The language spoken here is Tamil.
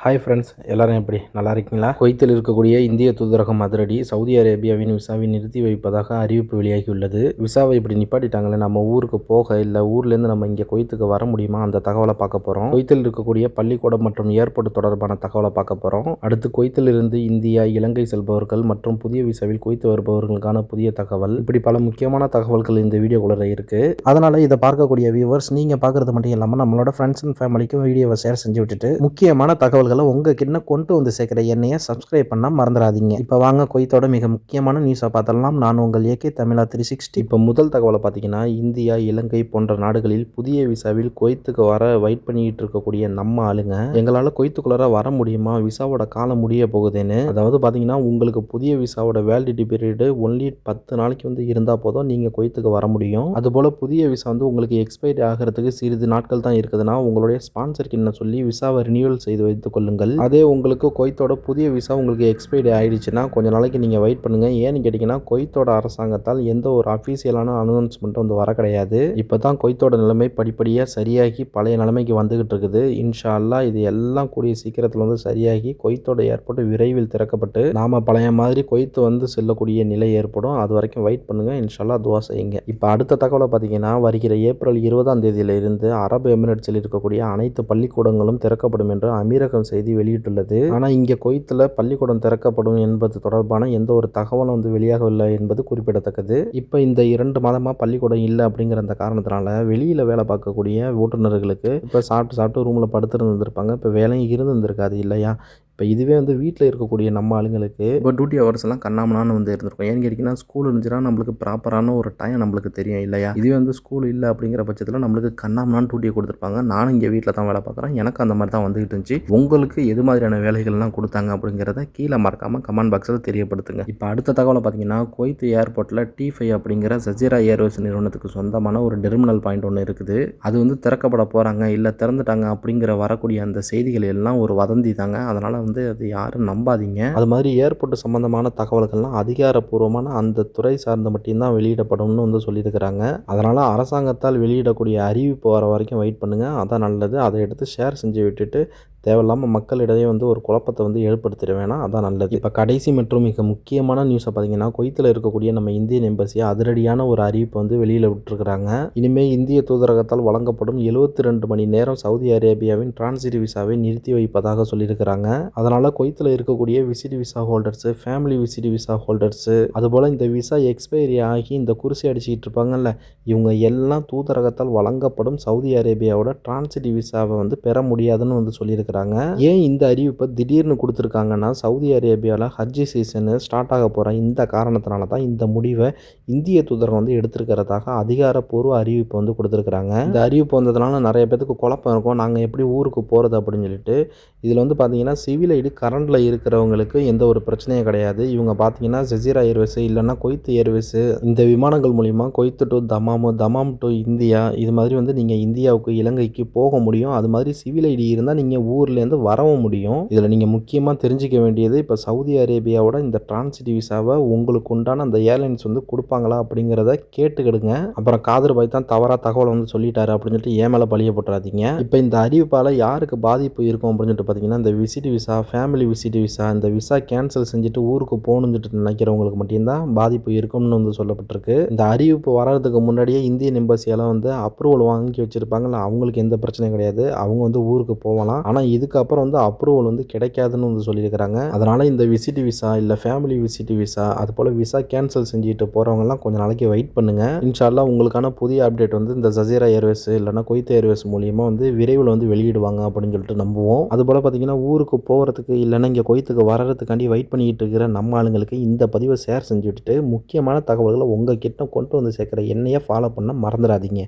ஹாய் ஃப்ரெண்ட்ஸ், எல்லாரும் எப்படி நல்லா இருக்கீங்களா? குவைத்தில் இருக்கக்கூடிய இந்திய தூதரகம் அதிரடி சவுதி அரேபியாவின் விசாவை நிறுத்தி வைப்பதாக அறிவிப்பு வெளியாகியுள்ளது. விசாவை இப்படி நிப்பாட்டிட்டாங்களே, நம்ம ஊருக்கு போக இல்லை ஊர்லேருந்து நம்ம இங்கே குவைத்துக்கு வர முடியுமா? அந்த தகவலை பார்க்க போகிறோம். குவைத்தில் இருக்கக்கூடிய பள்ளிக்கூடம் மற்றும் ஏர்போர்ட் தொடர்பான தகவலை பார்க்க போகிறோம். அடுத்து குவைத்தில் இருந்து இந்தியா, இலங்கை செல்பவர்கள் மற்றும் புதிய விசாவில் குவைத்து வருபவர்களுக்கான புதிய தகவல், இப்படி பல முக்கியமான தகவல்கள் இந்த வீடியோக்குள்ள இருக்கு. அதனால இதை பார்க்கக்கூடிய வியூவர்ஸ், நீங்க பார்க்கறது மட்டும் இல்லாமல் நம்மளோட ஃப்ரெண்ட்ஸ் அண்ட் ஃபேமிலிக்கும் வீடியோவை ஷேர் செஞ்சு விட்டுட்டு முக்கியமான தகவல்களை உங்ககிட்ட கொண்டு வந்து சேர்க்கிற என்னைய சப்ஸ்கிரைப் பண்ண மறந்துடாதீங்க. இப்போ வாங்க குவைத்தோட மிக முக்கியமான நியூஸை பார்த்தலாம். நான் உங்கள் ஏகே தமிழா 360. இப்போ முதல் தகவலை பார்த்தீங்கன்னா, இந்தியா, இலங்கை போன்ற நாடுகளில் புதிய விசாவில் குவைத்துக்கு வர வெயிட் பண்ணிட்டு இருக்கக்கூடிய நம்ம ஆளுங்க, எங்களால் குவைத்துக்குள்ளார வர முடியுமா, விசாவோட காலம் முடிய போகுதுன்னு. அதாவது பார்த்தீங்கன்னா, உங்களுக்கு புதிய விசாவோட வேலிடிட்டி பீரியடு ஒன்லி 10 நாளைக்கு இருந்தால் போதும் நீங்கள் குவைத்துக்கு வர முடியும். அதுபோல் புதிய விசா உங்களுக்கு எக்ஸ்பைரி ஆகிறதுக்கு சிறிது நாட்கள் தான் இருக்குதுன்னா, உங்களுடைய ஸ்பான்சருக்கு என்ன சொல்லி விசாவை ரினியூவல் செய்து வைத்துக் கொள்ளுங்கள். அதே உங்களுக்கு குவைத்தோட புதிய விசா உங்களுக்கு எக்ஸ்பைரி ஆயிடுச்சுன்னா கொஞ்ச நாளைக்கு நீங்கள் வெயிட் பண்ணுங்க. ஏன்னு கேட்டிங்கன்னா, குவைத்தோட அரசாங்கத்தால் எந்த ஒரு அஃபீஷியலான அனௌன்ஸ்மெண்ட் வர கிடையாது. இப்போ தான் குவைத்தோட நிலைமை படிப்படியாக சரியாகி பழைய நிலைமைக்கு வந்துகிட்டு இருக்குது. இன்ஷா அல்லாஹ் இது எல்லாம் கூடிய சீக்கிரத்தில் சரியாகி குவைத்தோட ஏர்போர்ட் விரைவில் திறக்கப்பட்டு நாம பழைய மாதிரி குவைத்து செல்லக்கூடிய நிலை ஏற்படும். அது வரைக்கும் வெயிட் பண்ணுங்க. இன்ஷா அல்லாஹ் துவா செய்யுங்க. இப்போ அடுத்த தகவலை பார்த்தீங்கன்னா, வருகிற ஏப்ரல் 20ஆம் தேதியிலிருந்து அரபு எமிரேட்ஸில் இருக்கக்கூடிய அனைத்து பள்ளிக்கூடங்களும் திறக்கப்படும் என்று அமீரகம் செய்தி வெளியிட்டுள்ளது. ஆனால் இங்கே குவைத்தில் பள்ளிக்கூடம் திறக்கப்படும் என்பது தொடர்பான எந்த ஒரு தகவலும் வெளியாகவில்லை என்பது குறிப்பிடத்தக்கது. இப்போ இந்த 2 மாதமாக பள்ளிக்கூடம் இல்லை அப்படிங்கிற அந்த காரணத்தினால வெளியில் வேலை பார்க்கக்கூடிய ஓட்டுநர்களுக்கு இப்போ சாப்பிட்டு ரூமில் படுத்துருந்துருப்பாங்க. இப்போ வேலையும் இருந்திருக்காது இல்லையா? இப்போ இதுவே வீட்டில் இருக்கக்கூடிய நம்ம ஆளுங்களுக்கு இப்போ டியூட்டி ஹவர்ஸ் எல்லாம் கண்ணாமனான்னு இருந்திருக்கும். ஏன்னு கேட்டிங்கன்னா, ஸ்கூல் இருந்துச்சுன்னா நம்மளுக்கு ப்ராப்பரான ஒரு டைம் நம்மளுக்கு தெரியும் இல்லையா? இதுவே ஸ்கூல் இல்லை அப்படிங்கிற பட்சத்தில் நம்மளுக்கு கண்ணாமனான்னு டியூட்டியை கொடுத்துருப்பாங்க. நானும் இங்கே வீட்டில் தான் வேலை பார்க்குறேன். எனக்கு அந்த மாதிரி தான் வந்துகிட்டு இருந்துச்சு. உங்களுக்கு எது மாதிரியான வேலைகள்லாம் கொடுத்தாங்க அப்படிங்கிறத கீழே மறக்காமல் கமெண்ட் பாக்ஸில் தெரியப்படுத்துங்க. இப்போ அடுத்த தகவலை பார்த்தீங்கன்னா, குவைத் ஏர்போர்ட்டில் T5 அப்படிங்கிற ஜசீரா ஏர்வேஸ் நிறுவனத்துக்கு சொந்தமான ஒரு டெர்மினல் பாயிண்ட் ஒன்று இருக்குது. அது திறக்கப்பட போகிறாங்க இல்லை திறந்துட்டாங்க அப்படிங்கிற வரக்கூடிய அந்த செய்திகள் எல்லாம் ஒரு வதந்தி தாங்க. அதனால் அது யாரும் நம்பாதீங்க. அது மாதிரி ஏர்போர்ட் சம்பந்தமான தகவல்கள்லாம் அதிகாரப்பூர்வமான அந்த துறை சார்ந்த மட்டும்தான் வெளியிடப்படும்னு சொல்லியிருக்கிறாங்க. அதனால அரசாங்கத்தால் வெளியிடக்கூடிய அறிவிப்பு வர வரைக்கும் வெயிட் பண்ணுங்க. அதான் நல்லது. அதை எடுத்து ஷேர் செஞ்சு விட்டுட்டு தேவையில்லாமல் மக்களிடையே ஒரு குழப்பத்தை ஏற்படுத்திட வேணாம். அதான் நல்லது. இப்போ கடைசி மற்றும் மிக முக்கியமான நியூஸை பார்த்தீங்கன்னா, குவைத்தில் இருக்கக்கூடிய நம்ம இந்தியன் எம்பசியை அதிரடியான ஒரு அறிவிப்பு வெளியில் விட்டுருக்குறாங்க. இனிமேல் இந்திய தூதரகத்தால் வழங்கப்படும் 72 மணி நேரம் சவுதி அரேபியாவின் டிரான்சிட் விசாவை நிறுத்தி வைப்பதாக சொல்லியிருக்கிறாங்க. அதனால் குவைத்தில் இருக்கக்கூடிய visit visa holders, family visit visa holders, அதுபோல் இந்த விசா எக்ஸ்பைரி ஆகி இந்த குருசி அடிச்சுக்கிட்டு இருப்பாங்கல்ல, இவங்க எல்லாம் தூதரகத்தால் வழங்கப்படும் சவுதி அரேபியாவோட டிரான்சிட் விசாவை பெற முடியாதுன்னு சொல்லியிருக்கிறாங்க. ஏன் இந்த அறிவிப்பை திடீர்னு கொடுத்துருக்காங்கன்னா, சவுதி அரேபியாவில் ஹஜ் சீசனு ஸ்டார்ட் ஆக போகிற இந்த காரணத்தினால தான் இந்த முடிவை இந்திய தூதரகம் எடுத்திருக்கிறதாக அதிகாரப்பூர்வ அறிவிப்பு கொடுத்துருக்குறாங்க. இந்த அறிவிப்பு வந்ததுனால நிறைய பேருக்கு குழப்பம் இருக்கும். நாங்கள் எப்படி ஊருக்கு போகிறது அப்படின்னு சொல்லிட்டு. இதில் பார்த்தீங்கன்னா, சிவில் ஐடி கரண்டில் இருக்கிறவங்களுக்கு எந்த ஒரு பிரச்சனையும் கிடையாது. இவங்க பார்த்தீங்கன்னா ஜசீரா ஏர்வேஸு இல்லைன்னா குவைத் ஏர்வேஸு, இந்த விமானங்கள் மூலிமா குவைத் டு தமாம், தமாம் டு இந்தியா, இது மாதிரி நீங்கள் இந்தியாவுக்கு இலங்கைக்கு போக முடியும். அது மாதிரி சிவில் ஐடி இருந்தால் நீங்கள் ஊர்லேருந்து வரவும் முடியும். இதில் நீங்கள் முக்கியமாக தெரிஞ்சிக்க வேண்டியது, இப்போ சவுதி அரேபியாவோட இந்த டிரான்சிட் விசாவை உங்களுக்கு உண்டான அந்த ஏர்லைன்ஸ் கொடுப்பாங்களா அப்படிங்கிறத கேட்டுக்கிடுங்க. அப்புறம் காதர் பாய் தான் தவறாக தகவல் சொல்லிட்டாரு அப்படின்னு சொல்லிட்டு ஏன் மேலே பழிய போட்டுறாதீங்க. இப்போ இந்த அறிவிப்பால் யாருக்கு பாதிப்பு இருக்கும் அப்படின்னு சொல்லிட்டு பார்த்தீங்கன்னா, இந்த visit visa, family visit visa, இந்த விசா கேன்சல் செஞ்சுட்டு ஊருக்கு போகணுன்னு நினைக்கிறவங்களுக்கு மட்டும்தான் பாதிப்பு இருக்கும்னு சொல்லப்பட்டிருக்கு. இந்த அறிவிப்பு வர்றதுக்கு முன்னாடியே இந்தியன் எம்பசியெல்லாம் அப்ரூவல் வாங்கி வச்சுருப்பாங்கல்ல, அவங்களுக்கு எந்த பிரச்சனையும் கிடையாது. அவங்க ஊருக்கு போகலாம். ஆனால் இதுக்கப்புறம் அப்ரூவல் கிடைக்காதுன்னு சொல்லியிருக்கிறாங்க. அதனால் இந்த விசிட் விசா இல்லை ஃபேமிலி விசிட் விசா, அது போல் விசா கேன்சல் செஞ்சுட்டு போகிறவங்கலாம் கொஞ்சம் நாளைக்கு வெயிட் பண்ணுங்கள். இன்ஷா அல்லாஹ் உங்களுக்கான புதிய அப்டேட் இந்த ஜசீரா ஏர்வேஸ் இல்லைனா குவைத் ஏர்வேஸ் மூலியமாக விரைவில் வெளியிடுவாங்க அப்படின்னு சொல்லிட்டு நம்புவோம். அதுபோல் பார்த்தீங்கன்னா, ஊருக்கு போகிறதுக்கு இல்லைன்னா இங்கே குவைத்துக்கு வர்றதுக்காண்டி வெயிட் பண்ணிக்கிட்டு இருக்கிற நம்ம ஆளுங்களுக்கு இந்த பதிவை ஷேர் செஞ்சு விட்டுட்டு முக்கியமான தகவல்களை உங்கள் கிட்ட கொண்டு சேர்க்குற என்னையே ஃபாலோ பண்ண மறந்துடாதீங்க.